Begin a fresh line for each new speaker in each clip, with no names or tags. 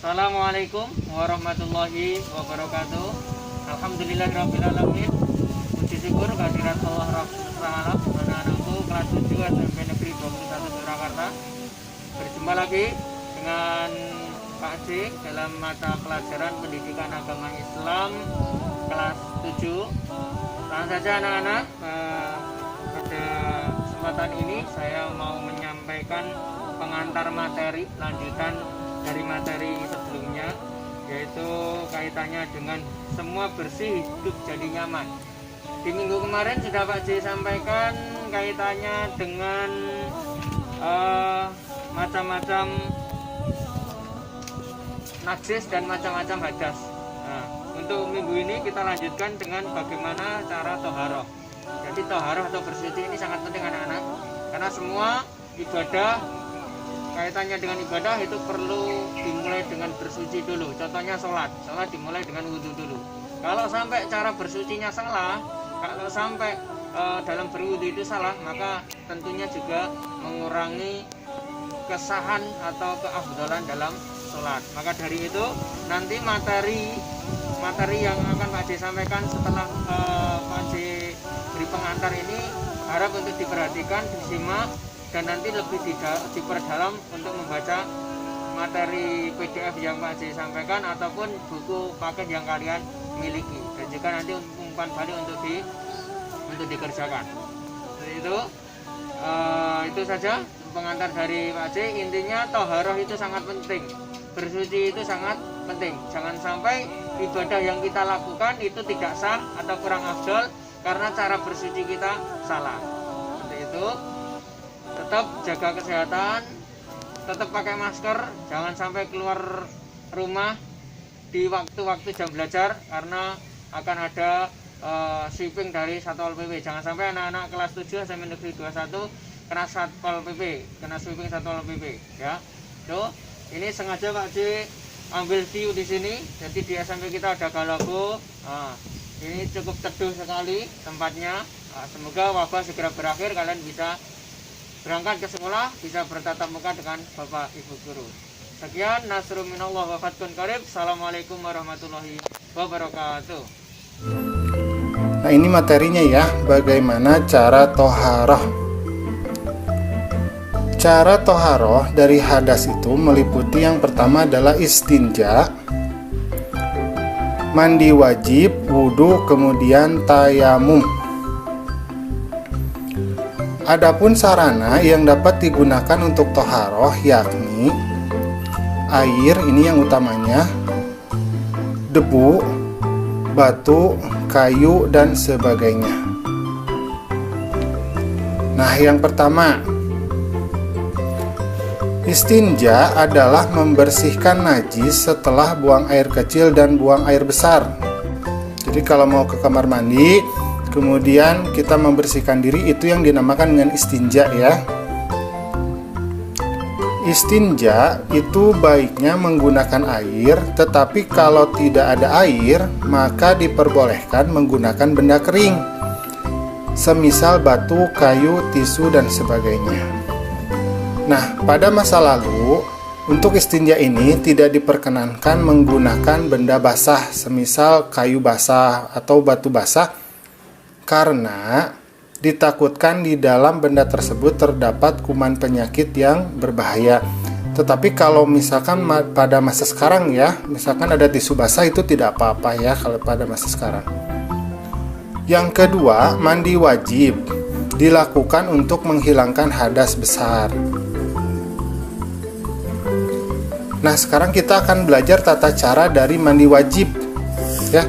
Assalamualaikum warahmatullahi wabarakatuh. Alhamdulillahirrahmanirrahim. Puji syukur kehadirat Allah Rabbul anak-anakku kelas 7 SMP Negeri 21 Surakarta. Berjumpa lagi dengan Pak C dalam mata pelajaran Pendidikan Agama Islam kelas 7. Langsung saja anak-anak, pada kesempatan ini saya mau menyampaikan pengantar materi lanjutan dari materi sebelumnya, yaitu kaitannya dengan semua bersih hidup jadi nyaman. Di minggu kemarin sudah Pak J sampaikan kaitannya dengan macam-macam najis dan macam-macam hadas. Nah, untuk minggu ini kita lanjutkan dengan bagaimana cara toharoh. Jadi toharoh atau bersuci ini sangat penting anak-anak, karena semua ibadah kaitannya dengan ibadah itu perlu dimulai dengan bersuci dulu. Contohnya sholat dimulai dengan wudhu dulu. Kalau sampai cara bersucinya salah, kalau sampai dalam berwudhu itu salah, maka tentunya juga mengurangi kesahan atau keafdalan dalam sholat. Maka dari itu nanti materi yang akan Pak J sampaikan setelah Pak J beri pengantar ini harap untuk diperhatikan, disimak, dan nanti lebih diperdalam untuk membaca materi PDF yang Pak J sampaikan ataupun buku paket yang kalian miliki, dan juga nanti umpan balik untuk dikerjakan. Jadi itu saja pengantar dari Pak J. Intinya toharoh itu sangat penting, bersuci itu sangat penting. Jangan sampai ibadah yang kita lakukan itu tidak sah atau kurang afdal karena cara bersuci kita salah. Seperti itu. Tetap jaga kesehatan, tetap pakai masker, jangan sampai keluar rumah di waktu-waktu jam belajar karena akan ada sweeping dari Satpol PP. Jangan sampai anak-anak kelas 7 SMP Negeri 21 kena Satpol PP, kena sweeping Satpol PP ya. Tuh, ini sengaja Pak J ambil view di sini. Jadi di SMP kita ada galago. Nah, ini cukup teduh sekali tempatnya. Nah, semoga wabah segera berakhir, kalian bisa berangkat ke sekolah, bisa bertatap muka dengan Bapak Ibu guru. Sekian, nasrul minallah wa fathun qarib. Assalamualaikum warahmatullahi wabarakatuh.
Nah, ini materinya ya, bagaimana cara toharoh. Cara toharoh dari hadas itu meliputi yang pertama adalah istinja, mandi wajib, wudhu, kemudian tayamum. Adapun sarana yang dapat digunakan untuk toharoh yakni air, ini yang utamanya, debu, batu, kayu, dan sebagainya. Nah, yang pertama, istinja adalah membersihkan najis setelah buang air kecil dan buang air besar. Jadi kalau mau ke kamar mandi kemudian kita membersihkan diri, itu yang dinamakan dengan istinja ya. Istinja itu baiknya menggunakan air, tetapi kalau tidak ada air maka diperbolehkan menggunakan benda kering, semisal batu, kayu, tisu, dan sebagainya. Nah, pada masa lalu untuk istinja ini tidak diperkenankan menggunakan benda basah, semisal kayu basah atau batu basah, karena ditakutkan di dalam benda tersebut terdapat kuman penyakit yang berbahaya. Tetapi kalau misalkan pada masa sekarang ya, misalkan ada tisu basah, itu tidak apa-apa ya kalau pada masa sekarang. Yang kedua, mandi wajib dilakukan untuk menghilangkan hadas besar. Nah, sekarang kita akan belajar tata cara dari mandi wajib ya.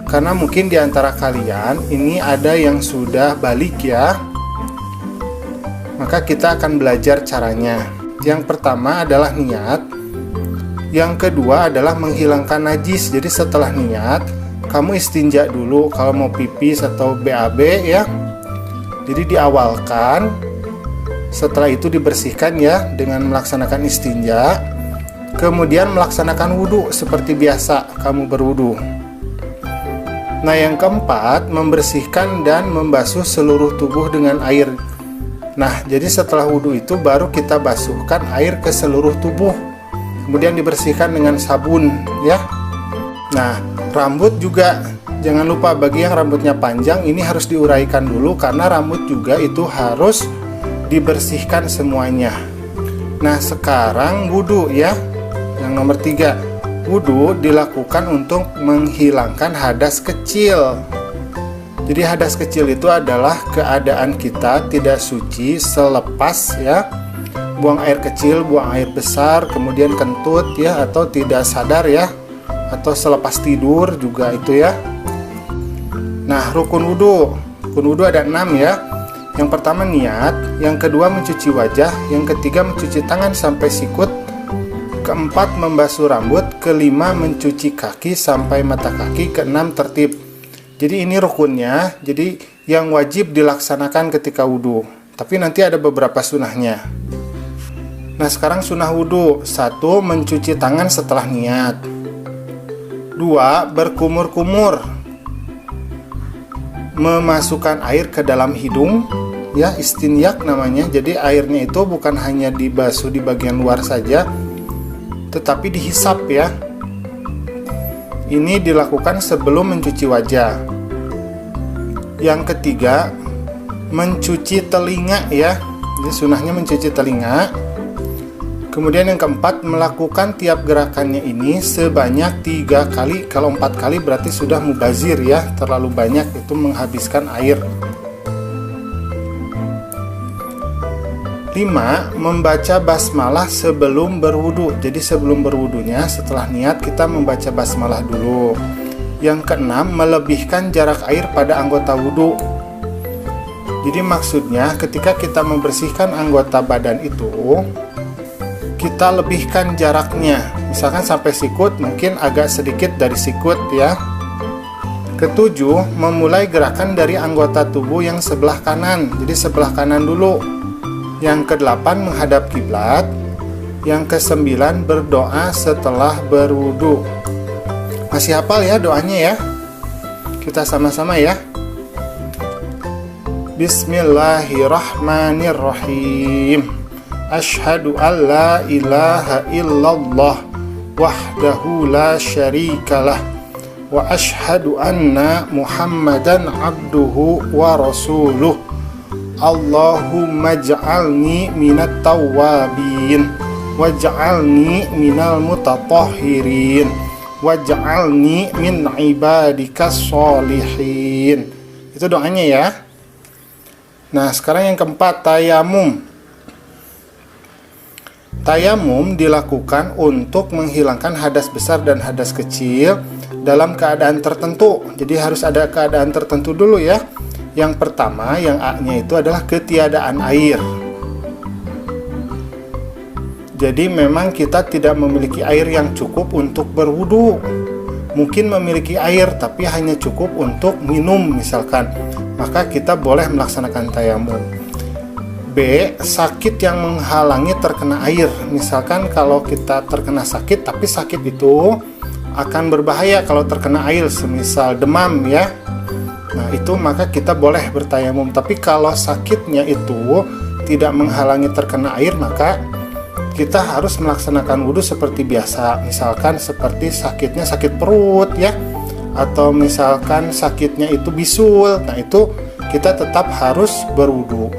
Karena mungkin di antara kalian ini ada yang sudah balik ya, maka kita akan belajar caranya. Yang pertama adalah niat, yang kedua adalah menghilangkan najis. Jadi setelah niat, kamu istinja dulu kalau mau pipis atau BAB ya. Jadi diawalkan, setelah itu dibersihkan ya dengan melaksanakan istinja, kemudian melaksanakan wudhu seperti biasa kamu berwudhu. Nah, yang keempat, membersihkan dan membasuh seluruh tubuh dengan air. Nah, jadi setelah wudhu itu baru kita basuhkan air ke seluruh tubuh. kemudian dibersihkan dengan sabun ya. Nah, rambut juga jangan lupa, bagi yang rambutnya panjang ini harus diuraikan dulu karena rambut juga itu harus dibersihkan semuanya. Nah, sekarang wudhu ya. Yang nomor 3, wudhu dilakukan untuk menghilangkan hadas kecil. Jadi hadas kecil itu adalah keadaan kita tidak suci selepas ya buang air kecil, buang air besar, kemudian kentut ya, atau tidak sadar ya, atau selepas tidur juga itu ya. Nah, rukun wudhu ada 6 ya. Yang pertama niat, yang kedua mencuci wajah, yang ketiga mencuci tangan sampai sikut, keempat membasuh rambut, kelima mencuci kaki sampai mata kaki, keenam tertib. Jadi ini rukunnya, jadi yang wajib dilaksanakan ketika wudhu. Tapi nanti ada beberapa sunahnya. Nah, sekarang sunah wudhu. 1. Mencuci tangan setelah niat. 2. Berkumur-kumur, memasukkan air ke dalam hidung ya, istinyak namanya. Jadi airnya itu bukan hanya dibasuh di bagian luar saja, tetapi dihisap ya. Ini dilakukan sebelum mencuci wajah. Yang ketiga, mencuci telinga ya. Jadi sunahnya mencuci telinga. Kemudian yang keempat, melakukan tiap gerakannya ini sebanyak 3 kali. Kalau 4 kali berarti sudah mubazir ya, terlalu banyak, itu menghabiskan air. 5. Membaca basmalah sebelum berwudu. Jadi sebelum berwudunya, setelah niat kita membaca basmalah dulu. Yang keenam, melebihkan jarak air pada anggota wudu. Jadi maksudnya ketika kita membersihkan anggota badan itu, kita lebihkan jaraknya. Misalkan sampai sikut, mungkin agak sedikit dari sikut ya. Ketujuh, memulai gerakan dari anggota tubuh yang sebelah kanan. Jadi sebelah kanan dulu. Yang kedelapan, menghadap kiblat. Yang kesembilan, berdoa setelah berwudu. Masih hafal ya doanya ya? Kita sama-sama ya. Bismillahirrahmanirrahim. Asyhadu an la ilaha illallah wahdahu la syarikalah wa asyhadu anna Muhammadan abduhu wa rasuluh. Allahumma ja'alni minat tawwabin waj'alni minal mutatahhirin waj'alni min ibadikas sholihin. Itu doanya ya. Nah, sekarang yang keempat, tayamum. Tayamum dilakukan untuk menghilangkan hadas besar dan hadas kecil dalam keadaan tertentu. Jadi harus ada keadaan tertentu dulu ya. Yang pertama, yang A-nya itu adalah ketiadaan air. Jadi memang kita tidak memiliki air yang cukup untuk berwudu. Mungkin memiliki air tapi hanya cukup untuk minum misalkan. Maka kita boleh melaksanakan tayamum. B. Sakit yang menghalangi terkena air. Misalkan kalau kita terkena sakit, tapi sakit itu akan berbahaya kalau terkena air, semisal demam ya. Nah, itu maka kita boleh bertayamum. Tapi kalau sakitnya itu tidak menghalangi terkena air, maka kita harus melaksanakan wudhu seperti biasa. Misalkan seperti sakitnya sakit perut ya, atau misalkan sakitnya itu bisul. Nah, itu kita tetap harus berwudhu.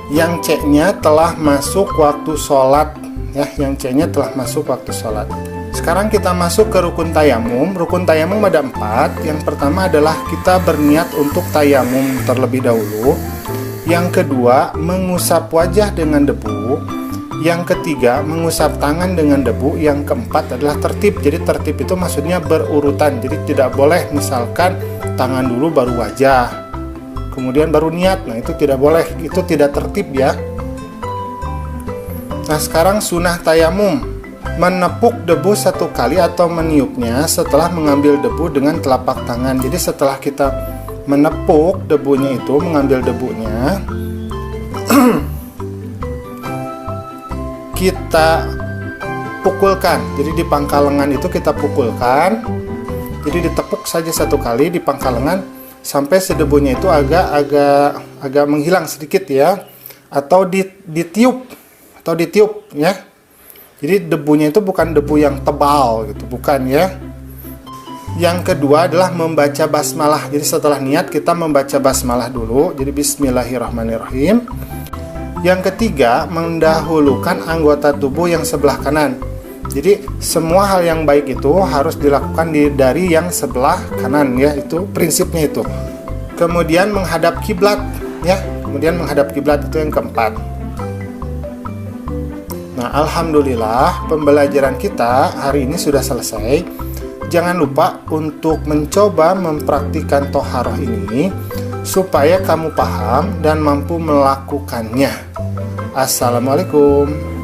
Yang C-nya telah masuk waktu sholat ya, yang C-nya telah masuk waktu sholat. Sekarang kita masuk ke rukun tayamum. Rukun tayamum ada 4. Yang pertama adalah kita berniat untuk tayamum terlebih dahulu. Yang kedua, mengusap wajah dengan debu. Yang ketiga, mengusap tangan dengan debu. Yang keempat adalah tertib. Jadi tertib itu maksudnya berurutan. Jadi tidak boleh misalkan tangan dulu baru wajah, kemudian baru niat. Nah, itu tidak boleh, itu tidak tertib ya. Nah, sekarang sunah tayamum. Menepuk debu 1 kali atau meniupnya setelah mengambil debu dengan telapak tangan. Jadi setelah kita menepuk debunya itu, mengambil debunya, kita pukulkan. Jadi di pangkal lengan itu kita pukulkan. Jadi ditepuk saja 1 kali di pangkal lengan sampai sedebunya itu agak menghilang sedikit ya, atau ditiup ya. Jadi debunya itu bukan debu yang tebal gitu, bukan ya. Yang kedua adalah membaca basmalah. Jadi setelah niat kita membaca basmalah dulu. Jadi bismillahirrahmanirrahim. Yang ketiga, mendahulukan anggota tubuh yang sebelah kanan. Jadi semua hal yang baik itu harus dilakukan dari yang sebelah kanan ya, itu prinsipnya itu. Kemudian menghadap kiblat ya. Kemudian menghadap kiblat itu yang keempat. Nah, alhamdulillah pembelajaran kita hari ini sudah selesai. Jangan lupa untuk mencoba mempraktikkan toharoh ini supaya kamu paham dan mampu melakukannya. Assalamualaikum.